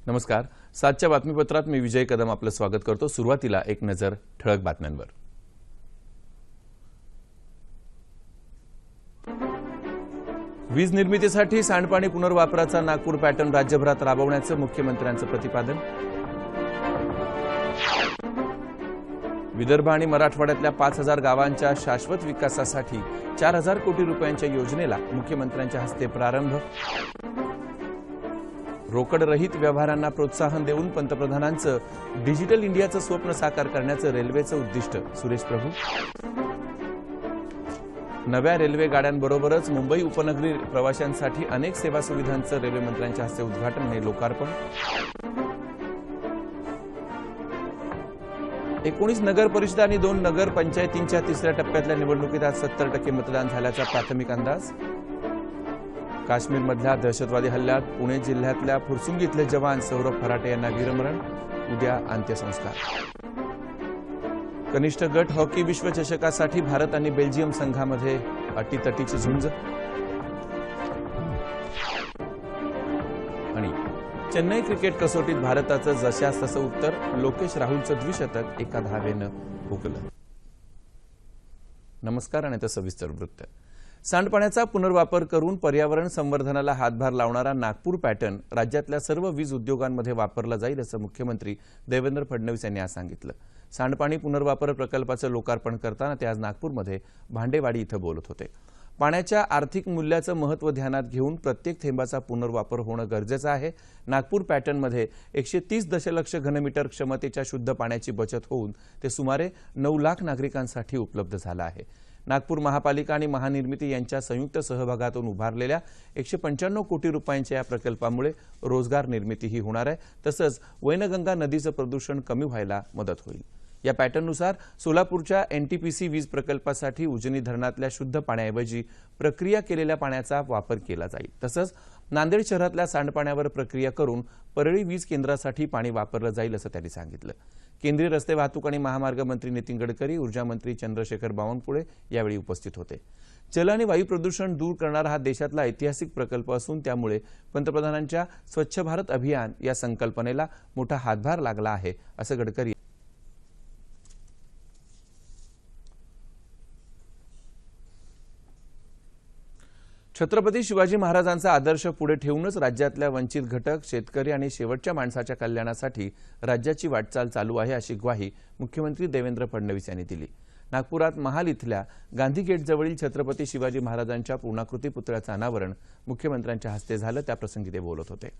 नमस्कार. सातच्या बातमीपत्रात मी विजय कदम आपलं स्वागत करतो. सुरुवातीला एक नजर ठळक बातम्यांवर. वीज निर्मितीसाठी सांडपाणी पुनर्वापराचा नागपूर पॅटर्न राज्यभरात राबवण्याचं मुख्यमंत्र्यांचं प्रतिपादन. विदर्भ आणि मराठवाड्यातल्या 5000 गावांच्या शाश्वत विकासासाठी 4000 कोटी रुपयांच्या योजनेला मुख्यमंत्र्यांच्या हस्ते प्रारंभ. रोकड रहित व्यवहारांना प्रोत्साहन देऊन पंतप्रधानांचं डिजिटल इंडियाचं स्वप्न साकार करण्याचं रेल्वेचं उद्दिष्ट, सुरेश प्रभू. नव्या रेल्वे गाड्यांबरोबरच मुंबई उपनगरी प्रवाशांसाठी अनेक सेवा सुविधांचं रेल्वे मंत्र्यांच्या हस्ते उद्घाटन आणि लोकार्पण. 19 नगर परिषदा आणि 2 नगर पंचायतींच्या तिसऱ्या टप्प्यातल्या निवडणुकीत आज 70% मतदान झाल्याचा प्राथमिक अंदाज. काश्मीरमधल्या दहशतवादी हल्ल्यात पुणे जिल्ह्यातल्या फुरसुंगी इथले जवान सौरभ फराटे यांना वीरमरण, उद्या अंत्यसंस्कार. कनिष्ठ गट हॉकी विश्वचषकासाठी भारत आणि बेल्जियम संघामध्ये अटीतटीची झुंज. आणि चेन्नई क्रिकेट कसोटीत भारताचं जशास तसं उत्तर, लोकेश राहुलचं द्विशतक एका धावेनं हुकलं. नमस्कार आणि सविस्तर वृत्त. सांडपाण्याचा पुनर्वापर करून पर्यावरण संवर्धनाला हातभार लावणारा नागपूर पॅटर्न राज्यातल्या सर्व वीज उद्योगांमध्ये वापरला जाईल असं मुख्यमंत्री देवेंद्र फडणवीस यांनी आज सांगितलं. सांडपाणी पुनर्वापर प्रकल्पाचं लोकार्पण करताना ते आज नागपूरमध्ये भांडेवाडी इथं बोलत होते. पाण्याच्या आर्थिक मूल्याचं महत्त्व ध्यानात घेऊन प्रत्येक थेंबाचा पुनर्वापर होणं गरजेचं आहे. नागपूर पॅटर्नमध्ये 130 दशलक्ष घनमीटर क्षमतेच्या शुद्ध पाण्याची बचत होऊन ते सुमारे 9 लाख नागरिकांसाठी उपलब्ध झालं आहे. नागपूर महापालिका आणि महानिर्मिती यांच्या संयुक्त सहभागातून उभारलेल्या 195 कोटी रुपयांच्या या प्रकल्पामुळे रोजगार निर्मितीही होणार आहे. तसंच वैनगंगा नदीचं प्रदूषण कमी व्हायला मदत होईल. या पॅटर्ननुसार सोलापूरच्या एनटीपीसी वीज प्रकल्पासाठी उजनी धरणातल्या शुद्ध पाण्याऐवजी प्रक्रिया केलेल्या पाण्याचा वापर केला जाईल. तसंच नांदेड शहरातल्या सांडपाण्यावर प्रक्रिया करून परळी वीज केंद्रासाठी पाणी वापरलं जाईल असं त्यांनी सांगितलं. केंद्रीय रस्ते वाहतूक आणि महामार्ग मंत्री नितीन गडकरी, ऊर्जा मंत्री चंद्रशेखर बावनकुळे यावेळी उपस्थित होते. जल आणि वायू प्रदूषण दूर करणारा हा देशातला ऐतिहासिक प्रकल्प असून त्यामुळे पंतप्रधानांच्या स्वच्छ भारत अभियान या संकल्पनेला मोठा हातभार लागला आहे असं गडकरी. छत्रपती शिवाजी महाराजांचा आदर्श पुढे ठेवूनच राज्यातल्या वंचित घटक, शेतकरी आणि शेवटच्या माणसाच्या कल्याणासाठी राज्याची वाटचाल चालू आहे अशी ग्वाही मुख्यमंत्री देवेंद्र फडणवीस यांनी दिली. नागपुरात महाल इथल्या गांधी गेटजवळील छत्रपती शिवाजी महाराजांच्या पूर्णाकृती पुतळ्याचं अनावरण मुख्यमंत्र्यांच्या हस्ते झालं. त्याप्रसंगी ते बोलत होते.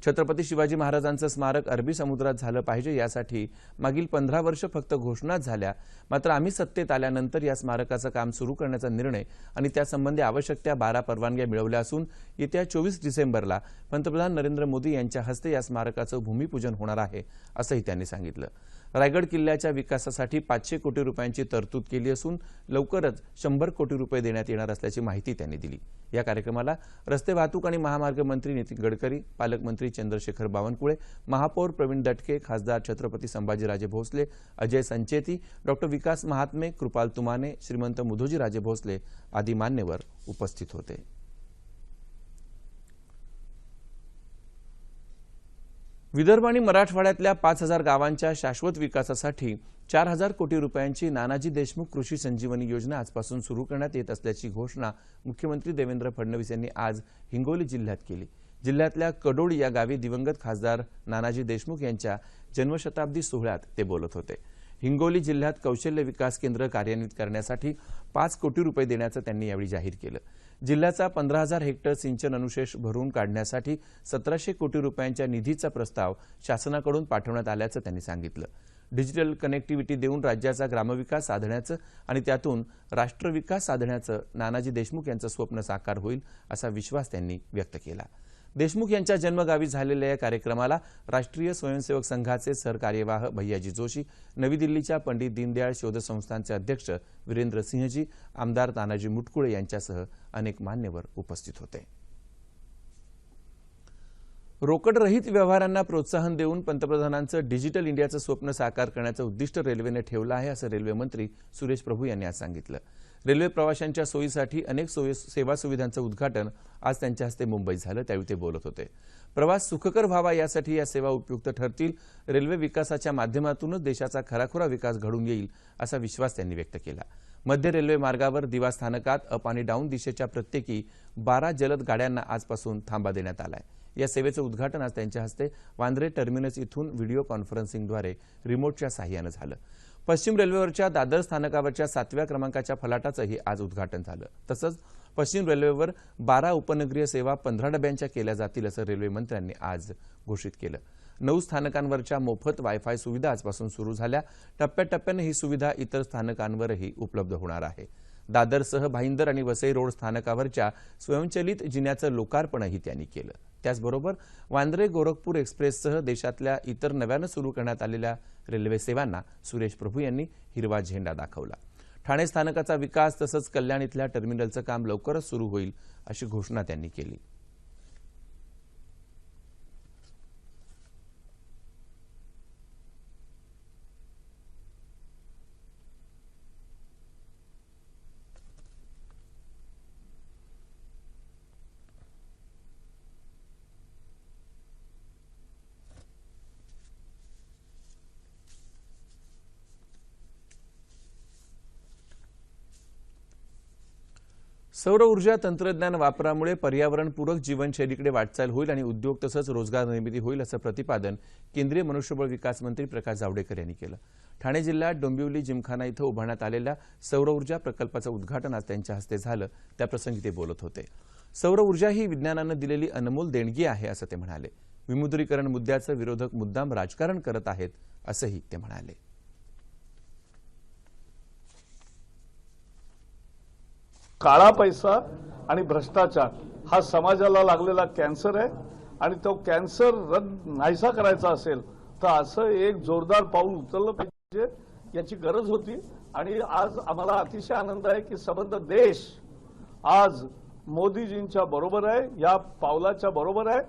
छत्रपती शिवाजी महाराजांचं स्मारक अरबी समुद्रात झालं पाहिजे यासाठी मागील 15 वर्ष फक्त घोषणाच झाल्या. मात्र आम्ही सत्तेत आल्यानंतर या स्मारकाचं काम सुरू करण्याचा निर्णय आणि त्यासंबंधी आवश्यक त्या 12 परवानग्या मिळवल्या असून येत्या 24 डिसेंबरला पंतप्रधान नरेंद्र मोदी यांच्या हस्ते या स्मारकाचं भूमिपूजन होणार आहे असंही त्यांनी सांगितलं. रायगड किल्ल्याच्या विकासासाठी 500 कोटी रुपयांची तरतूद केली असून लवकरच 100 कोटी रुपये देण्यात येणार असल्याची माहिती त्यांनी दिली. या कार्यक्रमाला रस्ते वाहतूक आणि महामार्ग मंत्री नितीन गडकरी, पालकमंत्री चंद्रशेखर बावनकुळे, महापौर प्रवीण दटके, खासदार छत्रपती संभाजीराजे भोसले, अजय संचेती, डॉक्टर विकास महात्मे, कृपाल तुमाने, श्रीमंत मुधोजीराजे भोसले आदी मान्यवर उपस्थित होते. विदर्भ आणि मराठवाड्यातल्या 5000 गावांच्या शाश्वत विकासासाठी 4000 कोटी रुपयांची नानाजी देशमुख कृषी संजीवनी योजना आजपासून सुरू करण्यात येत असल्याची घोषणा मुख्यमंत्री देवेंद्र फडणवीस यांनी आज हिंगोली जिल्ह्यात केली. जिल्ह्यातल्या कडोळ या गावी दिवंगत खासदार नानाजी देशमुख यांच्या जन्मशताब्दी सोहळ्यात ते बोलत होते. हिंगोली जिल्ह्यात कौशल्य विकास केंद्र कार्यान्वित करण्यासाठी 5 कोटी रुपये देण्याचं त्यांनी यावेळी जाहीर केलं. जिल्ह्याचा 15000 हेक्टर सिंचन अनुशेष भरून काढण्यासाठी 1700 कोटी रुपयांच्या निधीचा प्रस्ताव शासनाकडून पाठवण्यात आल्याचं त्यांनी सांगितलं. डिजिटल कनेक्टिव्हिटी देऊन राज्याचा ग्रामविकास साधण्याचं आणि त्यातून राष्ट्रविकास साधण्याचं नानाजी देशमुख यांचं स्वप्न साकार होईल असा विश्वास त्यांनी व्यक्त केला. देशमुख यांच्या जन्मगावी झालेल्या या कार्यक्रमाला राष्ट्रीय स्वयंसेवक संघाचे सरकार्यवाह भैयाजी जोशी, नवी दिल्लीच्या पंडित दीनदयाळ शोध संस्थानचे अध्यक्ष वीरेंद्र सिंहजी, आमदार तानाजी मुटकुळे यांच्यासह अनेक मान्यवर उपस्थित होते. रोकड रहित व्यवहारांना प्रोत्साहन देऊन पंतप्रधानांचं डिजिटल इंडियाचं स्वप्न साकार करण्याचं उद्दिष्ट रेल्वेने ठेवलं आहे असं रेल्वे मंत्री सुरेश प्रभू यांनी आज सांगितलं. रेल्वे प्रवाशांच्या सोयीसाठी अनेक सेवा सुविधांचं उद्घाटन आज त्यांच्या हस्ते मुंबईत झालं, त्यावेळी ते बोलत होते. प्रवास सुखकर व्हावा यासाठी या सेवा उपयुक्त ठरतील. रेल्वे विकासाच्या माध्यमातूनच देशाचा खराखुरा विकास घडून येईल असा विश्वास त्यांनी व्यक्त केला. मध्य रेल्वे मार्गावर दिवा स्थानकात अप आणि डाऊन दिशेच्या प्रत्येकी 12 जलद गाड्यांना आजपासून थांबा देण्यात आलाय. या सेवेचं उद्घाटन आज त्यांच्या हस्ते वांद्रे टर्मिनस इथून व्हिडिओ कॉन्फरन्सिंगद्वारे रिमोटच्या साहाय्यानं झालं. पश्चिम रेल्वेवरच्या दादर स्थानकावरच्या 7व्या क्रमांकाच्या फलाटाचंही आज उद्घाटन झालं. तसंच पश्चिम रेल्वेवर 12 उपनगरीय सेवा 15 डब्यांच्या केल्या जातील असं रेल्वे मंत्र्यांनी आज घोषित केलं. 9 स्थानकांवरच्या मोफत वायफाय सुविधा आजपासून सुरू झाल्या. टप्प्याटप्प्याने ही सुविधा इतर स्थानकांवरही उपलब्ध होणार आहे. दादरसह भाईंदर आणि वसई रोड स्थानकावरच्या स्वयंचलित जिन्याचं लोकार्पणही त्यांनी केलं. त्याचबरोबर वांद्रे गोरखपूर एक्सप्रेससह देशातल्या इतर नव्यानं सुरू करण्यात आलेल्या रेल्वे सेवांना सुरेश प्रभू यांनी हिरवा झेंडा दाखवला. ठाणे स्थानकाचा विकास तसंच कल्याण इथल्या टर्मिनलचं काम लवकरच सुरू होईल अशी घोषणा त्यांनी केली. सौर ऊर्जा तंत्रज्ञान वापरामुळे पर्यावरणपूरक जीवनशैलीकडे वाटचाल होईल आणि उद्योग तसंच रोजगार निर्मिती होईल असं प्रतिपादन केंद्रीय मनुष्यबळ विकास मंत्री प्रकाश जावडेकर यांनी केलं. ठाणे जिल्ह्यात डोंबिवली जिमखाना इथं उभारण्यात आलेल्या सौर ऊर्जा प्रकल्पाचं उद्घाटन आज त्यांच्या हस्ते झालं. त्याप्रसंगी ते बोलत होते. सौर ऊर्जा ही विज्ञानानं दिलेली अनमोल देणगी आहे असं ते म्हणाले. विमुद्रीकरण मुद्द्याचं विरोधक मुद्दाम राजकारण करत आहेत असंही ते म्हणाले. काळा पैसा आणि भ्रष्टाचार हा समाजाला लागलेला कॅन्सर आहे आणि तो कॅन्सर नाहीसा करायचा असेल तर असं एक जोरदार पाऊल उचललं पाहिजे, याची गरज होती. आणि आज आम्हाला अतिशय आनंद आहे की संबंध देश आज मोदीजींच्या बरोबर आहे, या पावलाच्या बरोबर आहे.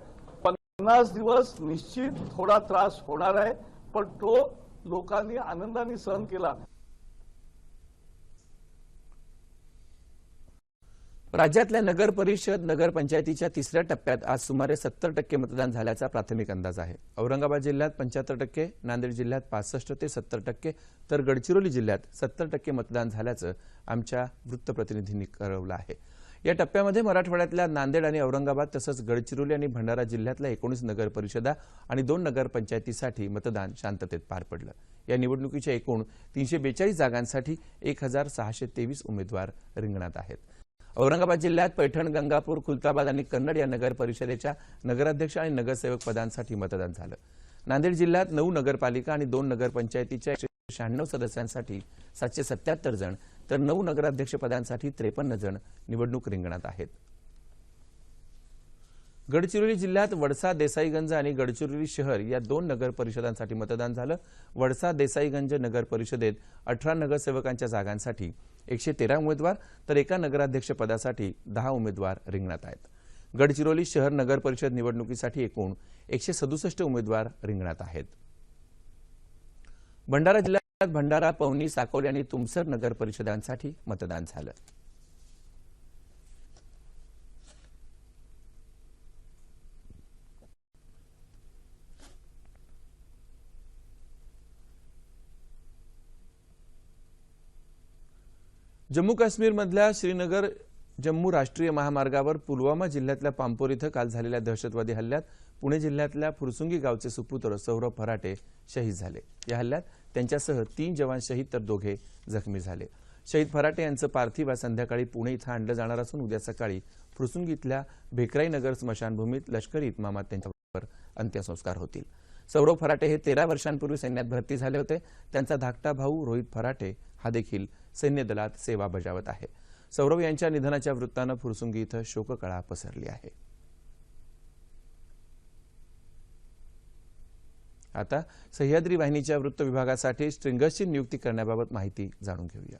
50 दिवस निश्चित थोडा त्रास होणार आहे, पण तो लोकांनी आनंदाने सहन केला. राज्यातल्या नगर परिषद नगरपंचायतीच्या 3ऱ्या टप्प्यात आज सुमारे 70% मतदान झाल्याचा प्राथमिक अंदाज आहे. औरंगाबाद जिल्ह्यात 75%, नांदेड जिल्ह्यात 65 ते 70%, तर गडचिरोली जिल्ह्यात 70% मतदान झाल्याचं आमच्या वृत्तप्रतिनिधींनी कळवलं आहे. या टप्प्यामध्ये मराठवाड्यातल्या नांदेड आणि औरंगाबाद तसंच गडचिरोली आणि भंडारा जिल्ह्यातल्या 19 नगर परिषदा आणि 2 नगरपंचायतीसाठी मतदान शांततेत पार पडलं. या निवडणुकीच्या एकूण 342 जागांसाठी 1623 उमेदवार रिंगणात आहेत. औरंगाबाद जिल्ह्यात पैठण, गंगापूर, खुलताबाद आणि कन्नड या नगर परिषदेच्या नगराध्यक्ष आणि नगरसेवक पदांसाठी मतदान झालं. नांदेड जिल्ह्यात 9 नगरपालिका आणि 2 नगरपंचायतीच्या 196 सदस्यांसाठी 777 जण तर 9 नगराध्यक्ष पदांसाठी 53 जण निवडणूक रिंगणात आहेत. गडचिरोली जिल्ह्यात वडसा, देसाईगंज आणि गडचिरोली शहर या 2 नगर परिषदांसाठी मतदान झालं. वडसा देसाईगंज नगर परिषदेत 18 नगरसेवकांच्या जागांसाठी 113 उमेदवार तर एका नगराध्यक्ष पदासाठी 10 उमेदवार रिंगणात आहेत. गडचिरोली शहर नगर परिषद निवडणुकीसाठी एकूण 167 उमेदवार रिंगणात आहेत. भंडारा जिल्ह्यात भंडारा, पवनी, साकोली आणि तुमसर नगर परिषदांसाठी मतदान झालं. जम्मू काश्मीरमधल्या श्रीनगर जम्मू राष्ट्रीय महामार्गावर पुलवामा जिल्ह्यातल्या पांपोर इथं काल झालेल्या दहशतवादी हल्ल्यात पुणे जिल्ह्यातल्या फुरसुंगी गावचे सुपुत्र सौरभ फराटे शहीद झाले. या हल्ल्यात त्यांच्यासह 3 जवान शहीद तर 2 जखमी झाले. शहीद फराटे यांचं पार्थिव आज संध्याकाळी पुणे इथं आणलं जाणार असून उद्या सकाळी फुरसुंगी इथल्या भेकराई नगर स्मशानभूमीत लष्करी इतमामात त्यांच्यावर अंत्यसंस्कार होतील. सौरभ फराटे हे 13 वर्षांपूर्वी सैन्यात भरती झाले होते. त्यांचा धाकटा भाऊ रोहित फराटे हा देखील सैन्य दलात सेवा बजावत आहे. सौरभ यांच्या निधनाच्या वृत्तानं फुरसुंगी इथं शोककळा पसरली आहे. आता सह्याद्री वाहिनीच्या वृत्त विभागासाठी स्ट्रिंगर्सची नियुक्ती करण्याबाबत माहिती जाणून घेऊया.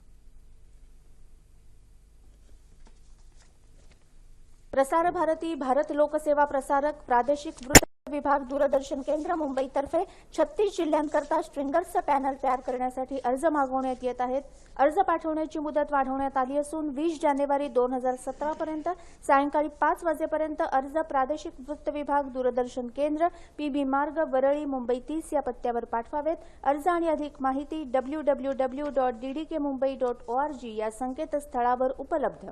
प्रसार भारती भारत लोकसेवा प्रसारक प्रादेशिक वृत्त विभाग दूरदर्शन केंद्र मुंबईतर्फे 36 जिल्ह्यांकरता स्ट्रिंगर्सचं पॅनल तयार करण्यासाठी अर्ज मागवण्यात येत आहेत। अर्ज पाठवण्याची मुदत वाढवण्यात आली असून 20 जानेवारी 2017 पर्यंत सायंकाळी 5 वाजेपर्यंत अर्ज प्रादेशिक वृत्त विभाग दूरदर्शन केंद्र PB मार्ग वरळी मुंबई 30 या पत्त्यावर पाठवावेत। अर्ज आणि अधिक माहिती www.ddkmumbai.org या संकेतस्थळावर उपलब्ध।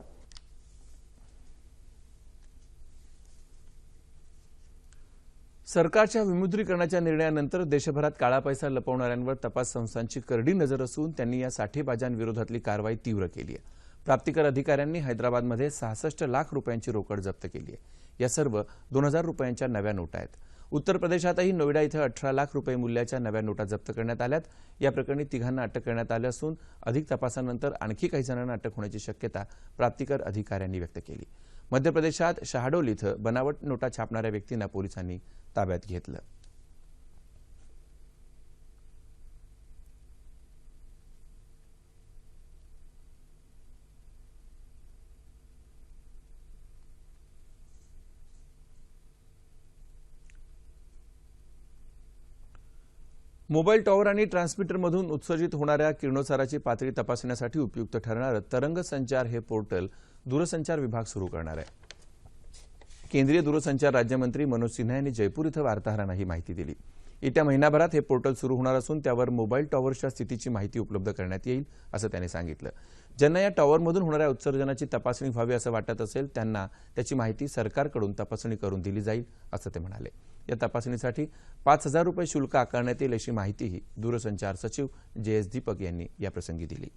सरकारच्या विमुद्रीकरणाच्या निर्णयानंतर देशभरात काळा पैसा लपवणाऱ्यांवर तपास संस्थांची करडी नजर असून त्यांनी या साठेबाजांविरोधातली कारवाई तीव्र केली आहे। प्राप्तिकर अधिकाऱ्यांनी हैदराबादमध्ये 66 लाख रुपयांची रोकड जप्त केली आहे। या सर्व 2000 रुपयांच्या नव्या नोटा आहेत। उत्तर प्रदेशातही नोएडा इथं 18 लाख रुपये मूल्याच्या नव्या नोटा जप्त करण्यात आल्यात। या प्रकरणी तिघांना अटक करण्यात आली असून अधिक तपासानंतर आणखी काही जणांना अटक होण्याची शक्यता प्राप्तिकर अधिकाऱ्यांनी व्यक्त केली। मध्य प्रदेशात शहाडोल इथं बनावट नोटा छापणाऱ्या व्यक्तींना पोलिसांनी ताब्यात घेतलं। मोबाईल टॉवर आणि ट्रान्समीटरमधून उत्सर्जित होणाऱ्या किरणोत्साराची पातळी तपासण्यासाठी उपयुक्त ठरणारं तरंग संचार हे पोर्टल दूरसंचार विभाग सुरू करणार आहे। केंद्रीय दूरसंचार राज्यमंत्री मनोज सिन्हा यांनी जयपूर इथं वार्ताहरांना ही माहिती दिली। येत्या महिनाभरात हे पोर्टल सुरू होणार असून त्यावर मोबाईल टॉवरच्या स्थितीची माहिती उपलब्ध करण्यात येईल असं त्यांनी सांगितलं। ज्यांना या टॉवरमधून होणाऱ्या उत्सर्जनाची तपासणी व्हावी असं वाटत असेल त्यांना त्याची माहिती सरकारकडून तपासणी करून दिली जाईल असं ते म्हणाले। या तपासणीसाठी 5000 रुपये शुल्क आकारण्यात येईल अशी माहितीही दूरसंचार सचिव JS दीपक यांनी याप्रसंगी दिली।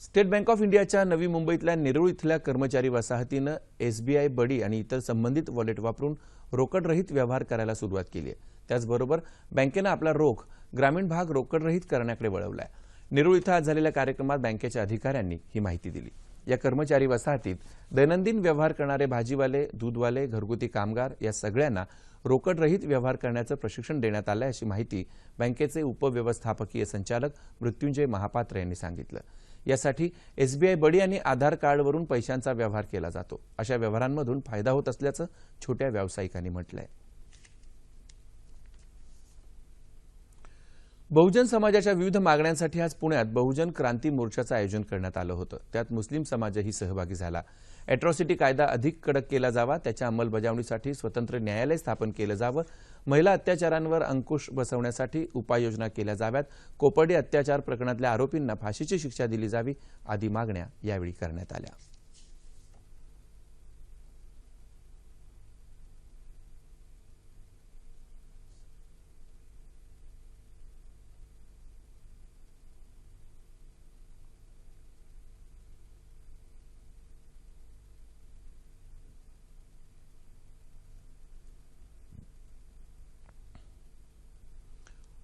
स्टेट बँक ऑफ इंडियाच्या नवी मुंबईतल्या नेरूळ इथल्या कर्मचारी वसाहतीनं SBI बडी आणि इतर संबंधित वॉलेट वापरून रोकडरहित व्यवहार करायला सुरुवात केली आहे। त्याचबरोबर बँकेनं आपला रोख ग्रामीण भाग रोकडरहित करण्याकडे वळवलाय। नेरूळ इथं आज झालेल्या कार्यक्रमात बँकेच्या अधिकाऱ्यांनी ही माहिती दिली। या कर्मचारी वसाहतीत दैनंदिन व्यवहार करणारे भाजीवाले, दूधवाले, घरगुती कामगार या सगळ्यांना रोकडरहित व्यवहार करण्याचं प्रशिक्षण देण्यात आलं अशी माहिती बँकेचे उपव्यवस्थापकीय संचालक मृत्युंजय महापात्र यांनी सांगितलं। यासाठी SBI बडी आणि आधार कार्डवरून पैशांचा व्यवहार केला जातो। अशा व्यवहारांमधून फायदा होत असल्याचं छोट्या व्यावसायिकांनी म्हटलंय। बहुजन समाजाच्या विविध मागण्यांसाठी आज पुण्यात बहुजन क्रांती मोर्चाचं आयोजन करण्यात आलं होतं। त्यात मुस्लिम समाजही सहभागी झाला। अॅट्रॉसिटी कायदा अधिक कडक केला जावा, त्याच्या अंमलबजावणीसाठी स्वतंत्र न्यायालय स्थापन केलं जावं, महिला अत्याचारांवर अंकुश बसवण्यासाठी उपाययोजना केल्या जाव्यात, कोपर्डी अत्याचार प्रकरणातल्या आरोपींना फाशीची शिक्षा दिली जावी आदी मागण्या यावेळी करण्यात आल्या।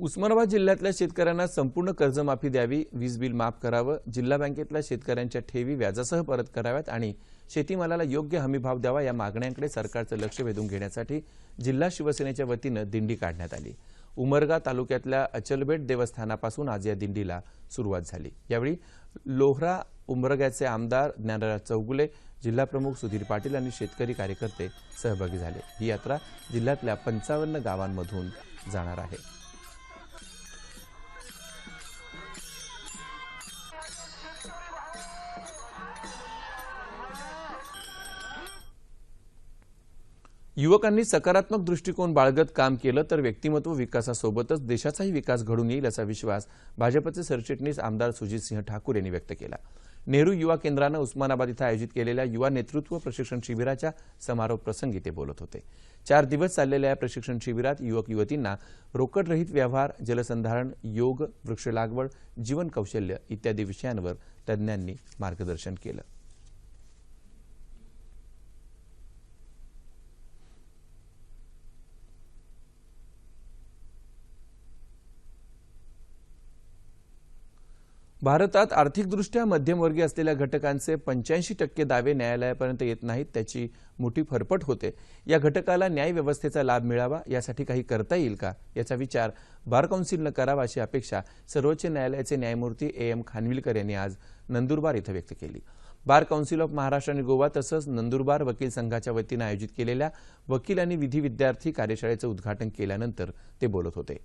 उस्मानाबाद जिल्ह्यातल्या शेतकऱ्यांना संपूर्ण कर्जमाफी द्यावी, वीज बिल माफ करावं, जिल्हा बँकेतल्या शेतकऱ्यांच्या ठेवी व्याजासह परत कराव्यात आणि शेतीमालाला योग्य हमीभाव द्यावा या मागण्यांकडे सरकारचं लक्ष वेधून घेण्यासाठी जिल्हा शिवसेनेच्या वतीनं दिंडी काढण्यात आली। उमरगा तालुक्यातल्या अचलबेट देवस्थानापासून आज या दिंडीला सुरुवात झाली। यावेळी लोहरा उमरग्याचे आमदार ज्ञानराज चौगुले, जिल्हाप्रमुख सुधीर पाटील आणि शेतकरी कार्यकर्ते सहभागी झाले। ही यात्रा जिल्ह्यातल्या 55 गावांमधून जाणार आहे। युवकांनी सकारात्मक दृष्टिकोन बाळगत काम केलं तर व्यक्तिमत्व विकासासोबतच देशाचाही विकास घडून येईल असा विश्वास भाजपचे सरचिटणीस आमदार सुजितसिंह ठाकूर यांनी व्यक्त केला। नेहरू युवा केंद्रानं उस्मानाबाद इथं आयोजित केलेल्या युवा नेतृत्व प्रशिक्षण शिबिराच्या समारोप प्रसंगी ते बोलत होते। 4 दिवस चाललेल्या या प्रशिक्षण शिबिरात युवक युवतींना रोकडरहित व्यवहार, जलसंधारण, योग, वृक्ष लागवड, जीवन कौशल्य इत्यादी विषयांवर तज्ज्ञांनी मार्गदर्शन केलं। भारतात आर्थिकदृष्ट्या मध्यमवर्गीय असलेल्या घटकांचे 85% दावे न्यायालयापर्यंत येत नाहीत, त्याची मोठी फरफट होते। या घटकाला न्याय व्यवस्थेचा लाभ मिळावा यासाठी काही करता येईल का याचा विचार बार काउन्सिलनं करावा अशी अपेक्षा सर्वोच्च न्यायालयाचे न्यायमूर्ती AM खानविलकर यांनी आज नंदुरबार इथं व्यक्त केली। बार काउन्सिल ऑफ महाराष्ट्र आणि गोवा तसंच नंदुरबार वकील संघाच्या वतीनं आयोजित केलेल्या वकील आणि विधी विद्यार्थी कार्यशाळेचं उद्घाटन केल्यानंतर ते बोलत होते.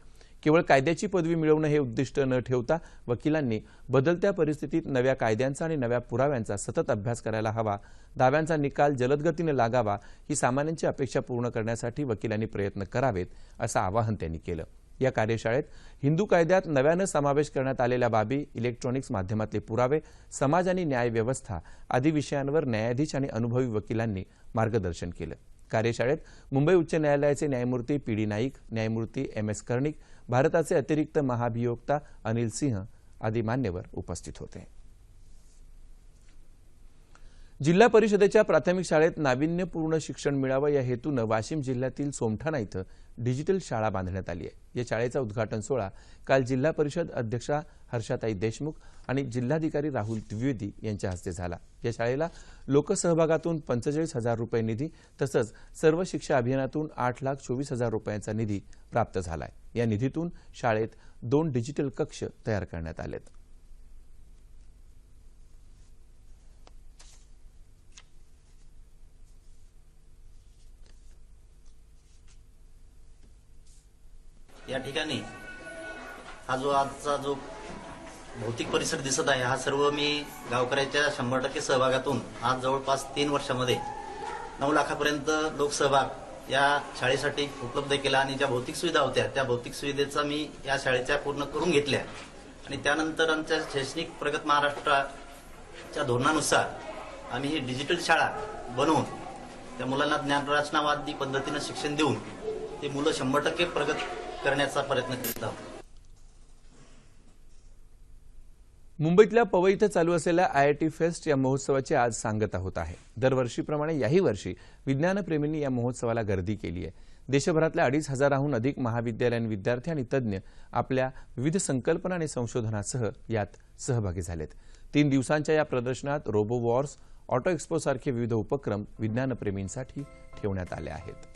केवळ कायद्याची पदवी मिळवणं हे उद्दिष्ट न ठेवता वकिलांनी बदलत्या परिस्थितीत नव्या कायद्यांचा आणि नव्या पुराव्यांचा सतत अभ्यास करायला हवा. दाव्यांचा निकाल जलदगतीने लागावा ही सामान्यांची अपेक्षा पूर्ण करण्यासाठी वकिलांनी प्रयत्न करावेत असं आवाहन त्यांनी केलं. या कार्यशाळेत हिंदू कायद्यात नव्यानं समावेश करण्यात आलेल्या बाबी, इलेक्ट्रॉनिक्स माध्यमातले पुरावे, समाज आणि न्याय व्यवस्था आदी विषयांवर न्यायाधीश आणि अनुभवी वकिलांनी मार्गदर्शन केलं. कार्यशाळेत मुंबई उच्च न्यायालयाचे न्यायमूर्ती पी.डी. नाईक, न्यायमूर्ती एम.एस. कर्णिक, भारताचे अतिरिक्त महाभियोक्ता अनिल सिंह आदी मान्यवर उपस्थित होते. जिल्हा परिषदेच्या प्राथमिक शाळेत नाविन्यपूर्ण शिक्षण मिळावं या हेतूनं वाशिम जिल्ह्यातील सोमठाणा इथं डिजिटल शाळा बांधण्यात आली आहे. या शाळेचा उद्घाटन सोहळा काल जिल्हा परिषद अध्यक्षा हर्षाताई देशमुख आणि जिल्हाधिकारी राहुल द्विवेदी यांच्या हस्ते झाला. या शाळेला लोकसहभागातून 45,000 रुपये निधी तसंच सर्व शिक्षा अभियानातून 8,24,000 रुपयांचा निधी प्राप्त झालाय. या निधीतून शाळेत 2 डिजिटल कक्ष तयार करण्यात आलेत. या ठिकाणी हा जो आजचा जो भौतिक परिसर दिसत आहे हा सर्व मी गावकऱ्याच्या 100% सहभागातून आज जवळपास 3 वर्षामध्ये 9 लाखापर्यंत लोकसहभाग या शाळेसाठी उपलब्ध केला आणि ज्या भौतिक सुविधा होत्या त्या भौतिक सुविधेचा मी या शाळेच्या पूर्ण करून घेतल्या आणि त्यानंतर आमच्या शैक्षणिक प्रगत महाराष्ट्राच्या धोरणानुसार आम्ही ही डिजिटल शाळा बनवून त्या मुलांना ज्ञानरचनावादी पद्धतीनं शिक्षण देऊन ते मुलं 100% प्रगत करण्याचा प्रयत्न करत आहोत. मुंबईतल्या पवई इथं चालू असलेल्या IIT फेस्ट या महोत्सवाची आज सांगता होत आहे. दरवर्षीप्रमाणे याही वर्षी विज्ञानप्रेमींनी या महोत्सवाला गर्दी केली आहे. देशभरातल्या 2,500हून अधिक महाविद्यालयीन विद्यार्थी आणि तज्ज्ञ आपल्या विविध संकल्पना आणि संशोधनासह यात सहभागी झालेत. 3 दिवसांच्या या प्रदर्शनात रोबो वॉर्स, ऑटो एक्स्पो सारखे विविध उपक्रम विज्ञानप्रेमींसाठी ठेवण्यात आले आहेत.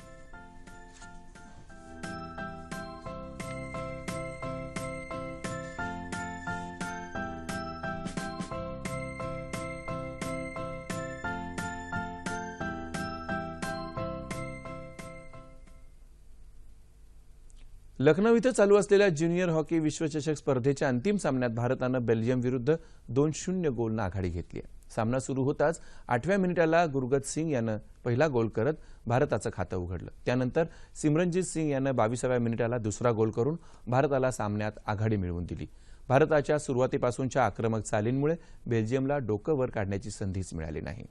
लखनौ इथं चालू असलेल्या ज्युनियर हॉकी विश्वचषक स्पर्धेच्या अंतिम सामन्यात भारतानं बेल्जियम विरुद्ध 2-0 गोलनं आघाडी घेतली आहे. सामना सुरू होताच 8व्या मिनिटाला गुरगत सिंग यानं पहिला गोल करत भारताचं खातं उघडलं. त्यानंतर सिमरनजीत सिंग यानं 22व्या मिनिटाला दुसरा गोल करून भारताला सामन्यात आघाडी मिळवून दिली. भारताच्या सुरुवातीपासूनच्या आक्रमक चालींमुळे बेल्जियमला डोकं वर काढण्याची संधीच मिळाली नाही.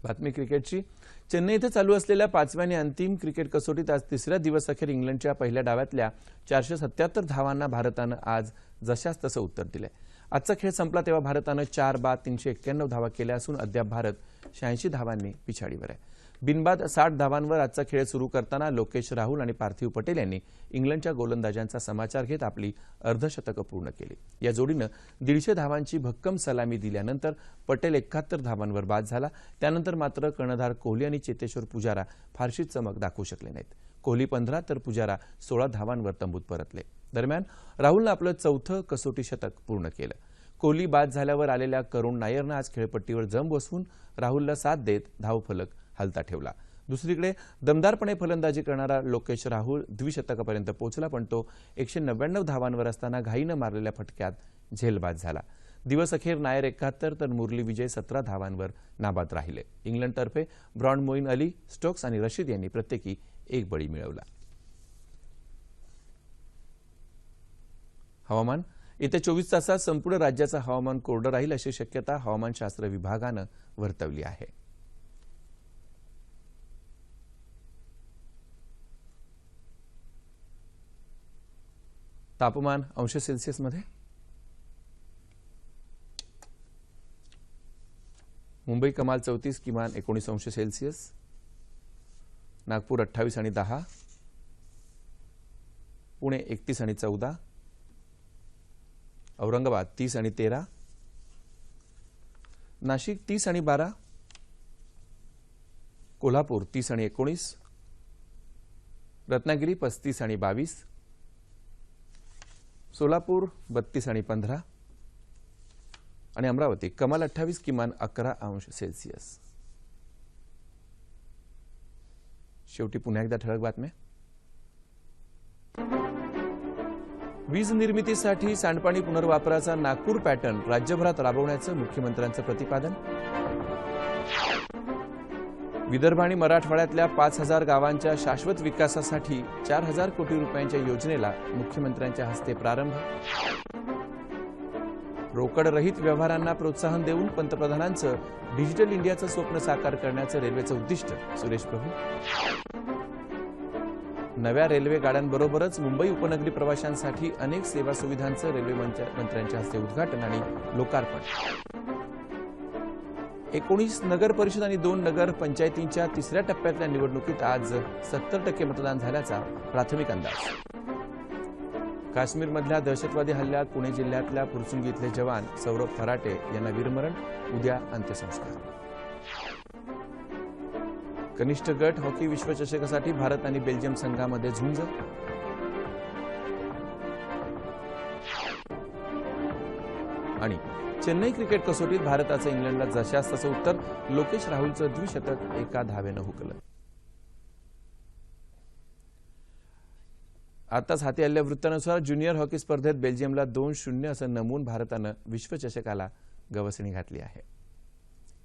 बातमी क्रिकेटची. चेन्नई इथं चालू असलेल्या 5व्या आणि अंतिम क्रिकेट कसोटीत आज 3ऱ्या दिवस अखेर इंग्लंडच्या पहिल्या डावातल्या 477 धावांना भारतानं आज जशास तसं उत्तर दिलंय. आजचा खेळ संपला तेव्हा भारतानं 4 बाद 391 धावा केल्या असून अद्याप भारत 86 धावांनी पिछाडीवर आहे. बिनबाद 60 धावांवर आजचा खेळ सुरू करताना लोकेश राहुल आणि पार्थिव पटेल यांनी इंग्लंडच्या गोलंदाजांचा समाचार घेत आपली अर्धशतकं पूर्ण केली. या जोडीनं 150 धावांची भक्कम सलामी दिल्यानंतर पटेल 71 धावांवर बाद झाला. त्यानंतर मात्र कर्णधार कोहली आणि चेतेश्वर पुजारा फारशी चमक दाखवू शकले नाहीत. कोहली 15 तर पुजारा 16 धावांवर तंबूत परतले. दरम्यान राहुलनं आपलं 4थं कसोटी शतक पूर्ण केलं. कोहली बाद झाल्यावर आलेल्या करुण नायरनं आज खेळपट्टीवर जम बसवून राहुलला साथ देत धावफलक हलता ठेवला. दुसरीकडे दमदारपणे फलंदाजी करणारा लोकेश राहुल द्विशतकापर्यंत पोहोचला, पण तो 199 धावांवर असताना घाईनं मारलेल्या फटक्यात झेलबाद झाला. दिवस अखेर नायर 71 तर मुरली विजय 17 धावांवर नाबाद राहिले. इंग्लंडतर्फे ब्रॉड मोईन अली, स्टोक्स आणि रशीद यांनी प्रत्येकी 1 बळी मिळवला. हवामान. येत्या 24 तासात संपूर्ण राज्याचं हवामान कोरडं राहील अशी शक्यता हवामानशास्त्र विभागानं वर्तवली आहे. तापमान अंश सेल्सिअसमध्ये. मुंबई कमाल 34, किमान 19 अंश सेल्सिअस. नागपूर 28 आणि 10, पुणे 31 आणि 14, औरंगाबाद 30 आणि 13, नाशिक 30 आणि 12, कोल्हापूर 30 आणि 19, रत्नागिरी 35 आणि 22, सोलापूर 32 आणि 15 आणि अमरावती कमाल 28, किमान 11 अंश सेल्सिअस. शेवटी पुन्हा एकदा ठळक बातम्या. वीज निर्मितीसाठी सांडपाणी पुनर्वापराचा नागपूर पॅटर्न राज्यभरात राबवण्याचं मुख्यमंत्र्यांचं प्रतिपादन. विदर्भ आणि मराठवाड्यातल्या 5,000 गावांच्या शाश्वत विकासासाठी 4,000 कोटी रुपयांच्या योजनेला मुख्यमंत्र्यांच्या हस्ते प्रारंभ. रोकडरहित व्यवहारांना प्रोत्साहन देऊन पंतप्रधानांचं डिजिटल इंडियाचं स्वप्न साकार करण्याचं रेल्वेचं उद्दिष्ट, सुरेश प्रभू. नव्या रेल्वे गाड्यांबरोबरच मुंबई उपनगरी प्रवाशांसाठी अनेक सेवा सुविधांचं रेल्वे मंत्र्यांच्या हस्ते उद्घाटन आणि लोकार्पण. 19 नगर परिषद आणि 2 नगर पंचायतींच्या 3ऱ्या टप्प्यातल्या निवडणुकीत आज 70% मतदान झाल्याचा प्राथमिक अंदाज. काश्मीरमधल्या दहशतवादी हल्ल्यात पुणे जिल्ह्यातल्या फुरसुंगी इथले जवान सौरभ फराटे यांना वीरमरण, उद्या अंत्यसंस्कार. कनिष्ठ गट हॉकी विश्वचषकासाठी भारत आणि बेल्जियम संघामध्ये झुंज. आणि चेन्नई क्रिकेट कसोटीत भारताचं इंग्लंडला जशास तसं उत्तर, लोकेश राहुलचं द्विशतक एका धावेनं हुकलं. आताच हाती आलेल्या वृत्तानुसार ज्युनियर हॉकी स्पर्धेत बेल्जियमला 2-0 असं नमवून भारतानं विश्वचषकाला गवसणी घातली आहे.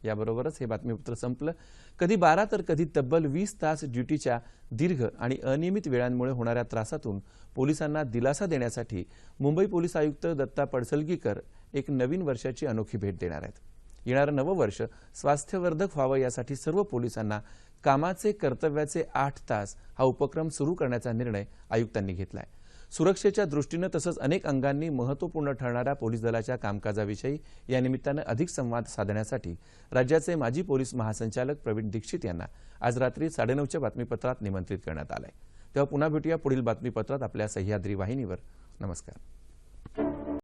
याबरोबरच हे बातमीपत्र संपलं. कधी 12 तर कधी तब्बल 20 तास ड्युटीच्या दीर्घ आणि अनियमित वेळांमुळे होणाऱ्या त्रासातून पोलिसांना दिलासा देण्यासाठी मुंबई पोलीस आयुक्त दत्ता पडसलगीकर एक नवीन वर्षाची अनोखी भेट देणार आहेत. येणारं नवं वर्ष स्वास्थ्यवर्धक व्हावं यासाठी सर्व पोलिसांना कामाचे कर्तव्याचे 8 तास हा उपक्रम सुरू करण्याचा निर्णय आयुक्तांनी घेतलाय. सुरक्षेच्या दृष्टीनं तसंच अनेक अंगांनी महत्त्वपूर्ण ठरणाऱ्या पोलीस दलाच्या कामकाजाविषयी या निमित्तानं अधिक संवाद साधण्यासाठी राज्याचे माजी पोलीस महासंचालक प्रवीण दीक्षित यांना आज रात्री 9:30च्या बातमीपत्रात निमंत्रित करण्यात आलंय. तेव्हा पुन्हा भेटूया पुढील बातमीपत्रात आपल्या सह्याद्री वाहिनीवर. नमस्कार.